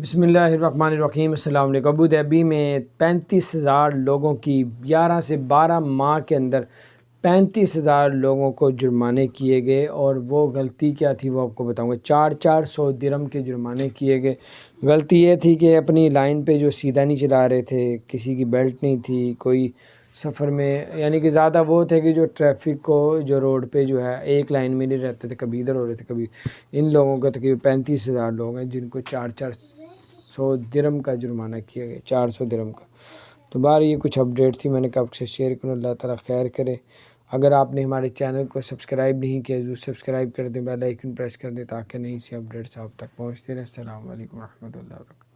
बिस्मिल्लाहिर्रहमानिर्रहीम। अस्सलाम वालेकुम। अबू धाबी में 35,000 लोगों की 11 से 12 माह के अंदर 35,000 लोगों को जुर्माने किए गए। और वो गलती क्या थी वो आपको बताऊंगा। 400 दिरहम के जुर्माने किए गए। गलती ये थी कि अपनी लाइन पे जो सीधा नहीं चला रहे थे, किसी की बेल्ट नहीं थी, कोई सफ़र में यानी कि ज़्यादा वो थे कि जो ट्रैफिक को जो रोड पे जो है एक लाइन में नहीं रहते थे, कभी इधर हो रहे थे कभी। इन लोगों का तकरीबन 35,000 लोग हैं जिनको 400 दिरहम का जुर्माना किया गया, 400 दिरहम का। तो बार ये कुछ अपडेट थी, मैंने कहा आपसे शेयर करूँ। अल्लाह ताला खैर करे। अगर आपने हमारे चैनल को सब्सक्राइब नहीं किया तो सब्सक्राइब कर दें, बेल आइकन प्रेस कर दें ताकि नई सी अपडेट्स आप तक पहुँचते रहें। अस्सलाम वालेकुम रहमतुल्लाहि व बरकातहू।